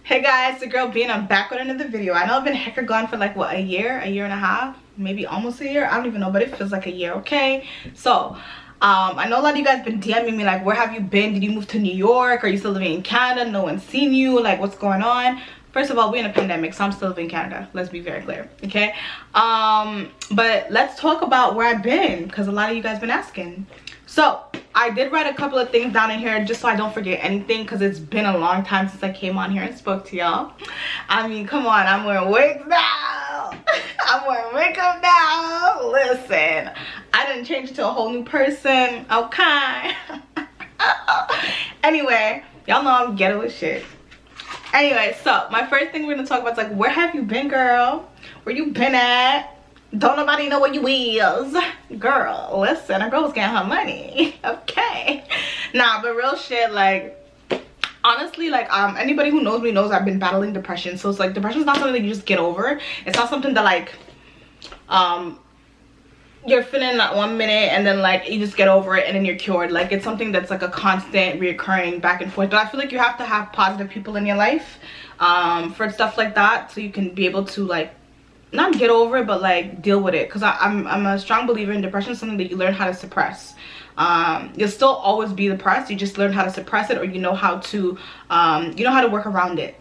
Hey guys, the girl Bean. I'm back with another video. I know I've been hecka gone for like what, a year and a half, maybe almost a year. I don't even know, but it feels like a year. Okay, so I know a lot of you guys been DMing me like, where have you been? Did you move to New York? Are you still living in Canada? No one's seen you. Like, what's going on? First of all, we're in a pandemic, so I'm still living in Canada. Let's be very clear, okay? But let's talk about where I've been, because a lot of you guys been asking. So I did write a couple of things down in here just so I don't forget anything, because it's been a long time since I came on here and spoke to y'all. I mean, come on, I'm wearing wigs now. I'm wearing makeup now. Listen, I didn't change into a whole new person, okay? Anyway, y'all know I'm ghetto as shit. Anyway, so my first thing we're gonna talk about is like, where have you been, girl? Where you been at? Don't nobody know where you is. Girl, listen, a girl was getting her money. Okay. Nah, but real shit, like, honestly, like, anybody who knows me knows I've been battling depression. So it's like, depression's not something that you just get over. It's not something that like you're feeling that 1 minute and then like you just get over it and then you're cured. Like, it's something that's like a constant reoccurring back and forth. But I feel like you have to have positive people in your life for stuff like that, so you can be able to like not get over it, but like deal with it. Because I'm a strong believer in depression is something that you learn how to suppress. You'll still always be depressed, you just learn how to suppress it, or you know how to work around it.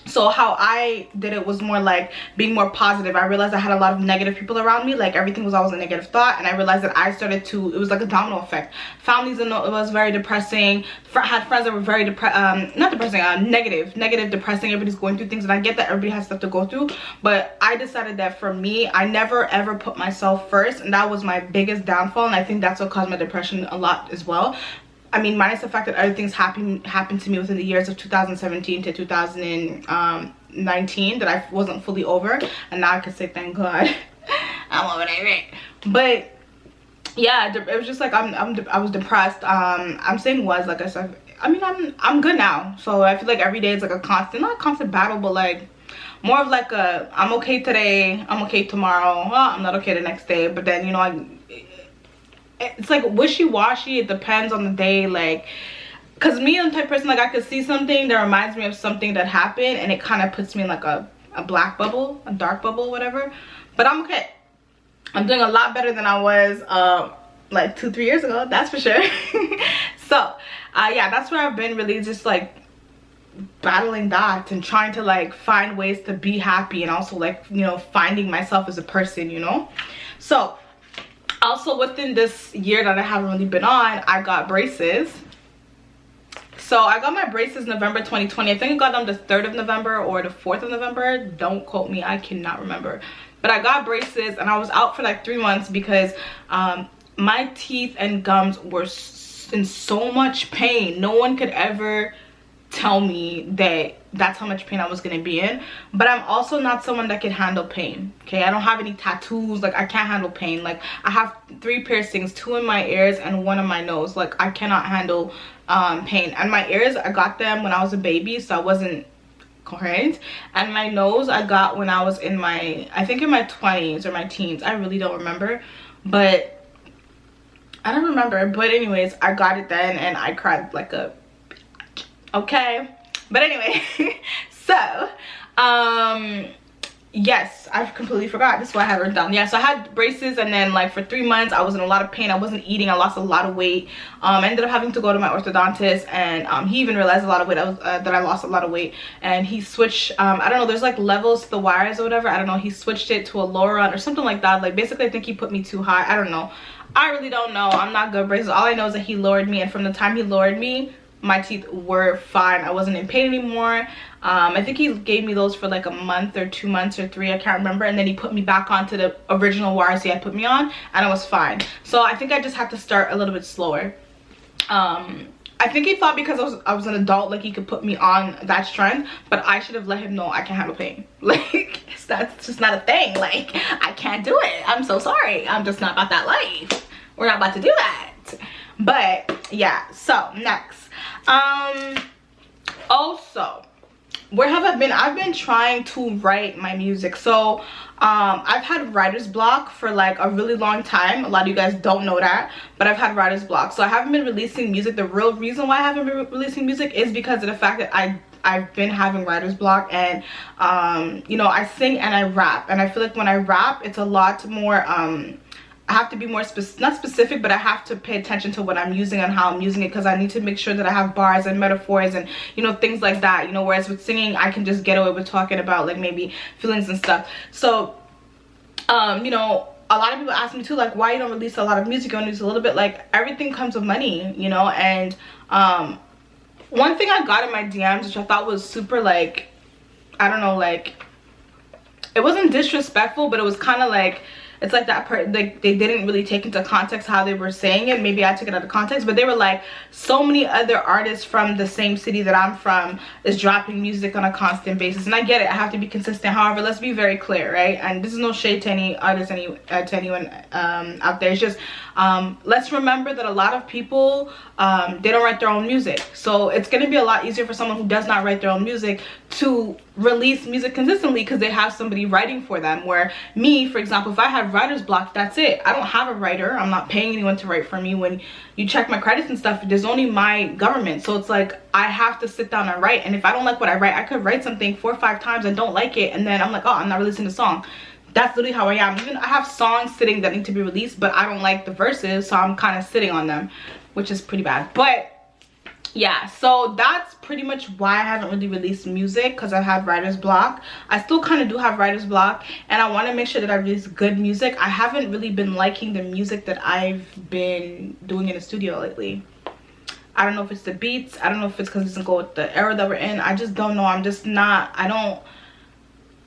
So how I did it was more like being more positive. I realized I had a lot of negative people around me. Like, everything was always a negative thought, and I realized that I started to, it was like a domino effect. Families, it was very depressing. Had friends that were very negative, depressing. Everybody's going through things, and I get that everybody has stuff to go through, but I decided that for me, I never ever put myself first, and that was my biggest downfall. And I think that's what caused my depression a lot as well. I mean, minus the fact that other things happened to me within the years of 2017 to 2019 that I wasn't fully over, and now I can say thank God I'm over that. But yeah, it was just like I was depressed. I'm saying was, like I said, I mean, I'm good now. So I feel like every day is like a constant, not a constant battle, but like more of like a, I'm okay today, I'm okay tomorrow, well, I'm not okay the next day. But then, you know, it's like wishy-washy. It depends on the day. Like, because me, I'm the type of person, like, I could see something that reminds me of something that happened, and it kind of puts me in like a black bubble, a dark bubble, whatever. But I'm okay. I'm doing a lot better than I was like 2-3 years ago, that's for sure. So yeah, that's where I've been, really just like battling that and trying to like find ways to be happy, and also like, you know, finding myself as a person, you know. So also within this year that I haven't really been on, I got braces. So I got my braces November 2020. I think I got them the 3rd of November or the 4th of November. Don't quote me, I cannot remember. But I got braces, and I was out for like 3 months because my teeth and gums were in so much pain. No one could ever tell me that that's how much pain I was gonna be in. But I'm also not someone that can handle pain, okay? I don't have any tattoos. Like, I can't handle pain. Like, I have 3 piercings, 2 in my ears and 1 in my nose. Like, I cannot handle pain. And my ears, I got them when I was a baby, so I wasn't coherent. And my nose, I got when I was in my, I think in my 20s or my teens. I really don't remember, but I don't remember. But anyways, I got it then, and I cried like a, okay. But anyway, so yes, I've completely forgot. This is why I have it down. Yeah, so I had braces, and then like for 3 months I was in a lot of pain. I wasn't eating. I lost a lot of weight. I ended up having to go to my orthodontist, and he even realized a lot of weight. That I lost a lot of weight, and he switched, I don't know, there's like levels to the wires or whatever. I don't know, he switched it to a lower one or something like that. Like, basically I think he put me too high. I don't know, I really don't know. I'm not good at braces. All I know is that he lowered me, and from the time he lowered me, my teeth were fine. I wasn't in pain anymore. I think he gave me those for like a month or 2 months or 3, I can't remember, and then he put me back onto the original wires he had put me on, and I was fine. So I think I just had to start a little bit slower. I think he thought because I was an adult, like, he could put me on that strength, but I should have let him know I can't handle pain. Like, that's just not a thing. Like, I can't do it. I'm so sorry. I'm just not about that life. We're not about to do that. But yeah, so next, also where have I been? I've been trying to write my music. So I've had writer's block for like a really long time. A lot of you guys don't know that, but I've had writer's block, so I haven't been releasing music. The real reason why I haven't been releasing music is because of the fact that I've been having writer's block. And you know, I sing and I rap, and I feel like when I rap, it's a lot more I have to be more not specific, but I have to pay attention to what I'm using and how I'm using it, because I need to make sure that I have bars and metaphors and, you know, things like that, you know. Whereas with singing, I can just get away with talking about like maybe feelings and stuff. So you know, a lot of people ask me too, like, why you don't release a lot of music, you only release a little bit. Like, everything comes with money, you know. And one thing I got in my DMs, which I thought was super, like, I don't know, like, it wasn't disrespectful, but it was kind of like, it's like that like they didn't really take into context how they were saying it. Maybe I took it out of context, but they were like, so many other artists from the same city that I'm from is dropping music on a constant basis. And I get it, I have to be consistent. However, let's be very clear, right? And this is no shade to any artist, to anyone out there. It's just let's remember that a lot of people they don't write their own music. So it's going to be a lot easier for someone who does not write their own music to release music consistently, because they have somebody writing for them. Where me, for example, if I have writer's block, that's it. I don't have a writer. I'm not paying anyone to write for me. When you check my credits and stuff, there's only my government. So it's like, I have to sit down and write. And if I don't like what I write, I could write something 4 or 5 times and don't like it, and then I'm like, oh, I'm not releasing the song. That's literally how I am. Even I have songs sitting that need to be released, but I don't like the verses, so I'm kind of sitting on them, which is pretty bad. But yeah, so that's pretty much why I haven't really released music, because I had writer's block. I still kind of do have writer's block, and I want to make sure that I release good music. I haven't really been liking the music that I've been doing in the studio lately. I don't know if it's the beats, I don't know if it's because it doesn't go with the era that we're in. I just don't know. I'm just not, I don't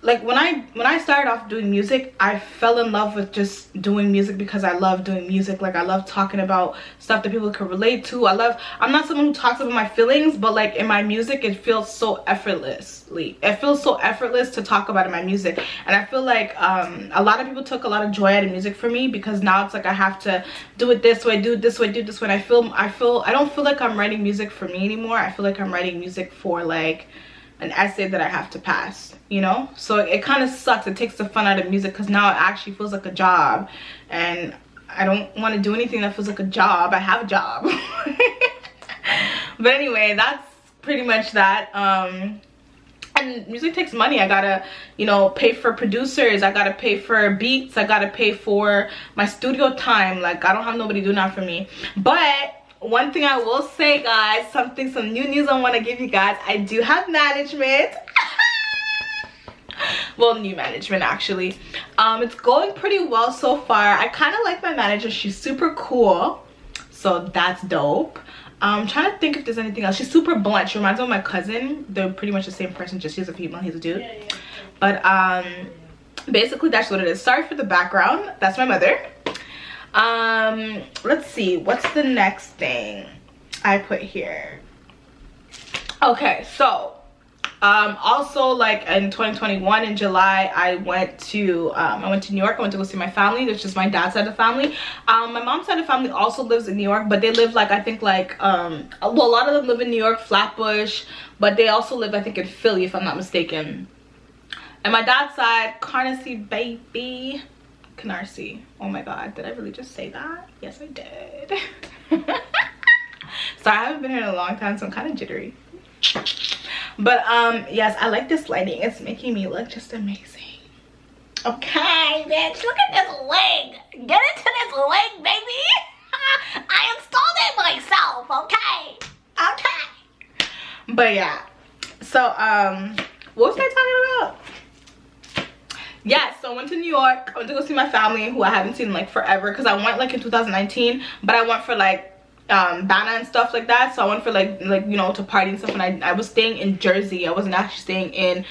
like, when I started off doing music, I fell in love with just doing music because I love doing music. Like, I love talking about stuff that people can relate to. I'm not someone who talks about my feelings, but like in my music, it feels so effortlessly. It feels so effortless to talk about in my music. And I feel like a lot of people took a lot of joy out of music for me, because now it's like I have to do it this way, do it this way, do this way. And I don't feel like I'm writing music for me anymore. I feel like I'm writing music for like an essay that I have to pass, you know. So it kind of sucks. It takes the fun out of music, because now it actually feels like a job, and I don't want to do anything that feels like a job. I have a job. But anyway, that's pretty much that. And music takes money. I gotta, you know, pay for producers, I gotta pay for beats, I gotta pay for my studio time. Like, I don't have nobody doing that for me. But one thing I will say, guys, some new news I want to give you guys. I do have management. Well, new management, actually. It's going pretty well so far. I kind of like my manager. She's super cool, so that's dope. I'm trying to think if there's anything else. She's super blunt. She reminds me of my cousin. They're pretty much the same person, just she's a female, he's a dude. Yeah. But basically that's what it is. Sorry for the background. That's my mother. Let's see, what's the next thing I put here? Okay, so also, like, in 2021 in July, I went to New York. I went to go see my family, which is my dad's side of the family. My mom's side of the family also lives in New York, but they live, like, I think, like, well, a lot of them live in New York, Flatbush, but they also live, I think, in Philly, if I'm not mistaken. And my dad's side, Canarsie, baby. Canarsie. Oh my god, did I really just say that? Yes, I did. So I haven't been here in a long time, so I'm kind of jittery. But yes, I like this lighting. It's making me look just amazing. Okay, bitch, look at this wig. Get into this wig, baby. I installed it myself, okay? Okay. But yeah, so what was I talking about? Yeah, so I went to New York. I went to go see my family, who I haven't seen in like forever, because I went like in 2019, but I went for like Bana and stuff like that. So I went for like you know, to party and stuff, and I was staying in Jersey. I wasn't actually staying in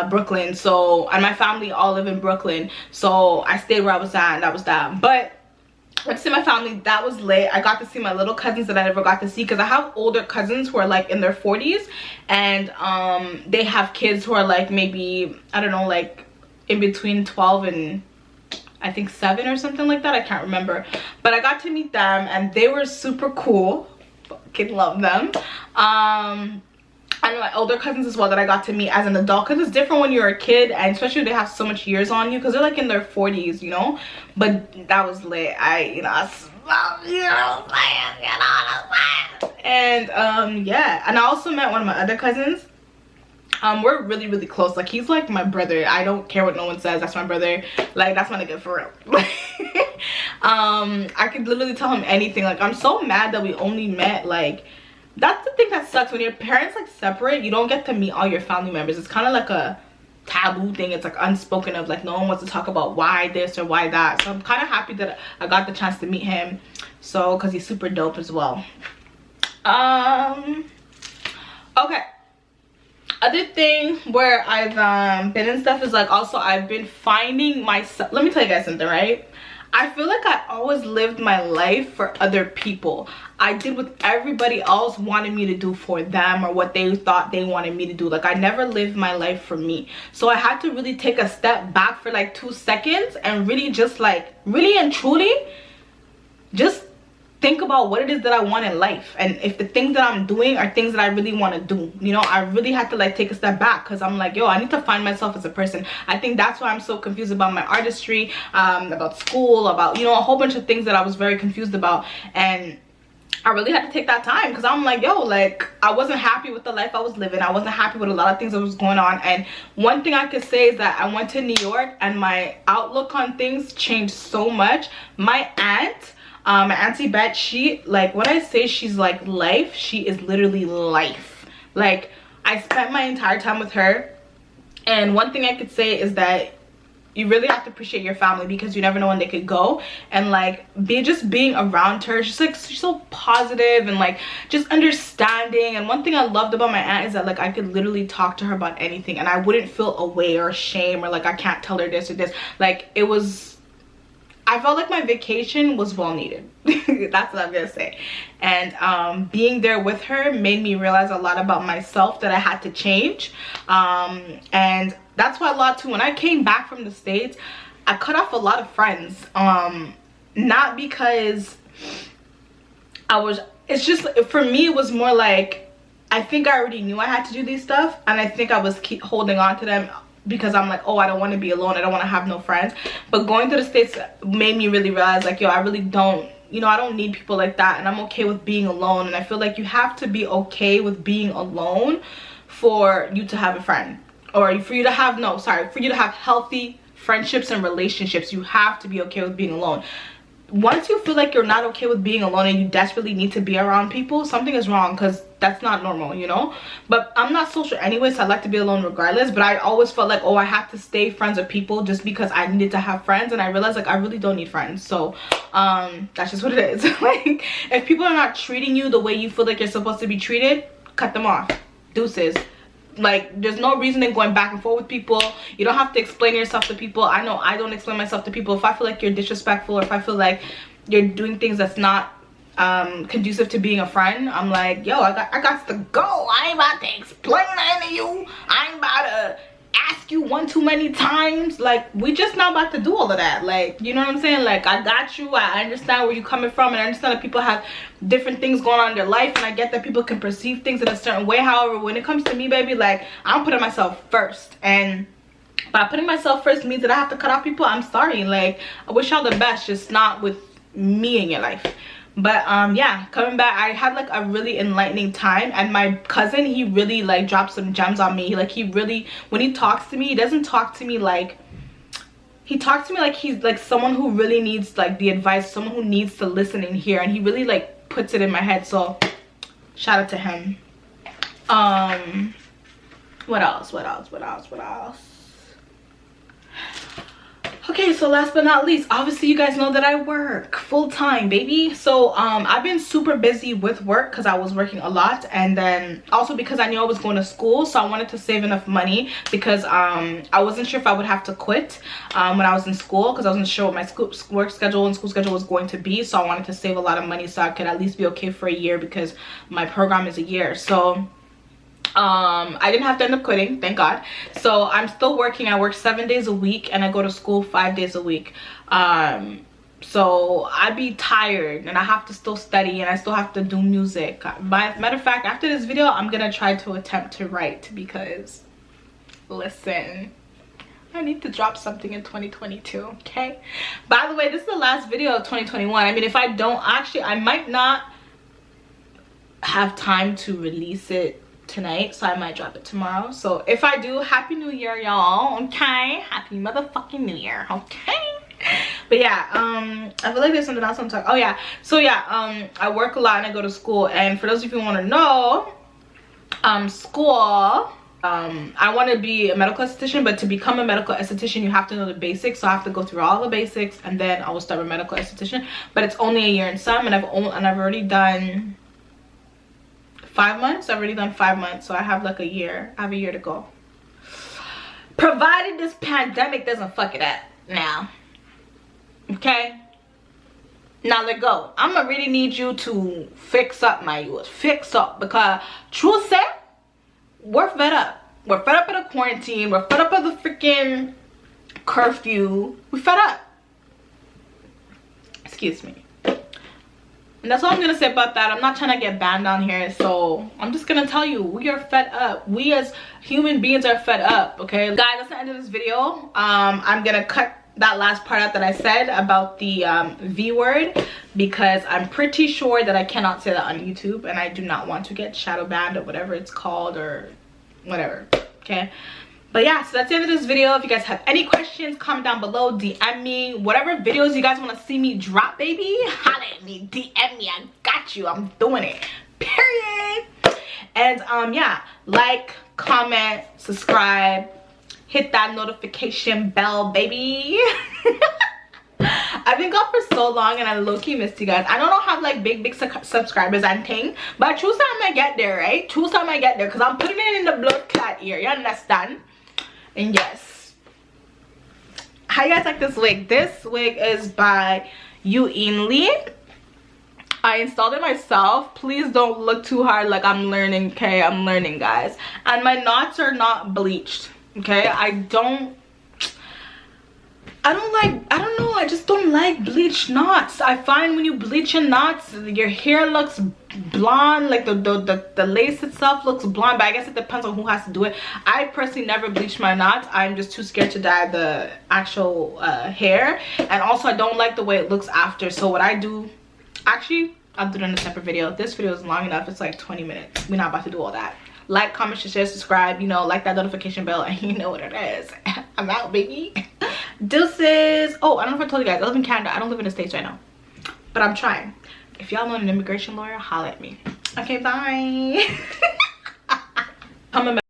Brooklyn. So, and my family all live in Brooklyn, so I stayed where I was at, and that was that. But I went to see my family. That was lit. I got to see my little cousins that I never got to see, because I have older cousins who are like in their 40s, and they have kids who are like, maybe, I don't know, like in between 12 and I think 7 or something like that. I can't remember, but I got to meet them, and they were super cool. Fucking love them. and my older cousins as well that I got to meet as an adult, because it's different when you're a kid, and especially they have so much years on you, because they're like in their 40s, you know. But that was lit. And yeah, and I also met one of my other cousins. We're really, really close. Like, he's like my brother. I don't care what no one says. That's my brother. Like, that's my nigga for real. I could literally tell him anything. Like, I'm so mad that we only met, like, that's the thing that sucks. When your parents like separate, you don't get to meet all your family members. It's kind of like a taboo thing. It's like unspoken of, like, no one wants to talk about why this or why that. So I'm kind of happy that I got the chance to meet him, so because he's super dope as well. Okay, other thing where I've been and stuff is, like, also I've been finding myself. Let me tell you guys something, right? I feel like I always lived my life for other people. I did what everybody else wanted me to do for them, or what they thought they wanted me to do. Like, I never lived my life for me. So I had to really take a step back for like 2 seconds and really just, like, really and truly just think about what it is that I want in life, and if the things that I'm doing are things that I really want to do. You know, I really had to like take a step back, because I'm like, yo, I need to find myself as a person. I think that's why I'm so confused about my artistry, about school, about, you know, a whole bunch of things that I was very confused about. And I really had to take that time, because I'm like, yo, like, I wasn't happy with the life I was living. I wasn't happy with a lot of things that was going on. And one thing I could say is that I went to New York and my outlook on things changed so much. My aunt, my auntie Bet, she, like, when I say she's like life, she is literally life. Like, I spent my entire time with her, and one thing I could say is that you really have to appreciate your family, because you never know when they could go. And like, just being around her, she's like, she's so positive and like just understanding. And one thing I loved about my aunt is that, like, I could literally talk to her about anything and I wouldn't feel away or shame or like I can't tell her this or this. Like, it was, I felt like my vacation was well needed. That's what I'm gonna say. And being there with her made me realize a lot about myself that I had to change. And that's why a lot too, when I came back from the States, I cut off a lot of friends. Not because I was, it's just, for me it was more like, I think I already knew I had to do these stuff, and I think I was keep holding on to them because I'm like, oh, I don't want to be alone, I don't want to have no friends. But going to the States made me really realize, like, yo, I really don't, you know, I don't need people like that, and I'm okay with being alone. And I feel like you have to be okay with being alone for you to have a friend, or for you to have, no, sorry, for you to have healthy friendships and relationships. You have to be okay with being alone. Once you feel like you're not okay with being alone and you desperately need to be around people, something is wrong, because that's not normal, you know. But I'm not social anyway, so I like to be alone regardless. But I always felt like, oh, I have to stay friends with people just because I needed to have friends. And I realized, like, I really don't need friends. So that's just what it is. Like, if people are not treating you the way you feel like you're supposed to be treated, cut them off. Deuces. Like, there's no reason in going back and forth with people. You don't have to explain yourself to people. I know I don't explain myself to people. If I feel like you're disrespectful, or if I feel like you're doing things that's not conducive to being a friend, I'm like, yo, I got to go. I ain't about to explain anything to you. I ain't about to ask you one too many times. Like, we just not about to do all of that. Like, you know what I'm saying? Like, I got you. I understand where you're coming from, and I understand that people have different things going on in their life, and I get that people can perceive things in a certain way. However, when it comes to me, baby, like, I'm putting myself first. And by putting myself first means that I have to cut off people. I'm sorry. Like, I wish y'all the best, just not with me in your life. But yeah, coming back, I had like a really enlightening time. And my cousin, he really like dropped some gems on me. Like, he really, when he talks to me, he doesn't talk to me like, he talks to me like he's like someone who really needs like the advice, someone who needs to listen and hear, and he really like puts it in my head. So shout out to him. What else? Okay, so last but not least, obviously you guys know that I work full-time, baby. So I've been super busy with work because I was working a lot, and then also because I knew I was going to school, so I wanted to save enough money, because I wasn't sure if I would have to quit when I was in school, because I wasn't sure what my work schedule and school schedule was going to be. So I wanted to save a lot of money so I could at least be okay for a year, because my program is a year. So I didn't have to end up quitting, thank God. So I'm still working. I work 7 days a week, and I go to school 5 days a week. So I be tired and I have to still study and I still have to do music. Matter of fact, after this video I'm gonna try to attempt to write, because listen, I need to drop something in 2022. Okay, by the way, this is the last video of 2021. I mean, if I don't, actually I might not have time to release it tonight, so I might drop it tomorrow. So if I do, happy new year, y'all. Okay, happy motherfucking new year. Okay. But yeah, I feel like there's something else I'm talking. Oh yeah, so yeah, I work a lot and I go to school. And for those of you who want to know, school, I want to be a medical esthetician, but to become a medical esthetician you have to know the basics. So I have to go through all the basics and then I will start a medical esthetician. But it's only a year and some, and I've already done 5 months. I've already done 5 months, so I have like a year. I have a year to go, provided this pandemic doesn't fuck it up now. Okay, now let go. I'm gonna really need you to fix up, my youth. Fix up, because truth say, we're fed up. We're fed up of the quarantine. We're fed up of the freaking curfew. We're fed up. Excuse me. And that's all I'm gonna say about that. I'm not trying to get banned on here, so I'm just gonna tell you, we are fed up. We as human beings are fed up. Okay, guys, that's the end of this video. I'm gonna cut that last part out that I said about the V word, because I'm pretty sure that I cannot say that on YouTube, and I do not want to get shadow banned or whatever it's called, or whatever. Okay, but yeah, so that's the end of this video. If you guys have any questions, comment down below, DM me. Whatever videos you guys want to see me drop, baby, holla at me, DM me. I got you. I'm doing it, period. And yeah, like, comment, subscribe, hit that notification bell, baby. I've been gone for so long and I low-key missed you guys. I don't have like big subscribers and thing, but true time I get there, right? True time I get there, because I'm putting it in the blood clot ear, you understand? And yes, how you guys like this wig? This wig is by Yuin Lee. I installed it myself. Please don't look too hard like I'm learning. Okay, I'm learning, guys. And my knots are not bleached. Okay, I don't know, I just don't like bleached knots. I find when you bleach your knots, your hair looks blonde, like the lace itself looks blonde, but I guess it depends on who has to do it. I personally never bleach my knots. I'm just too scared to dye the actual hair, and also I don't like the way it looks after. So what I do, actually I'll do it in a separate video. This video is long enough. It's like 20 minutes. We're not about to do all that. Like, comment, share, subscribe, you know, like that notification bell, and you know what it is. I'm out, baby. Deuces. Oh, I don't know if I told you guys, I live in Canada. I don't live in the States right now, but I'm trying. If y'all want an immigration lawyer, holla at me. Okay, bye.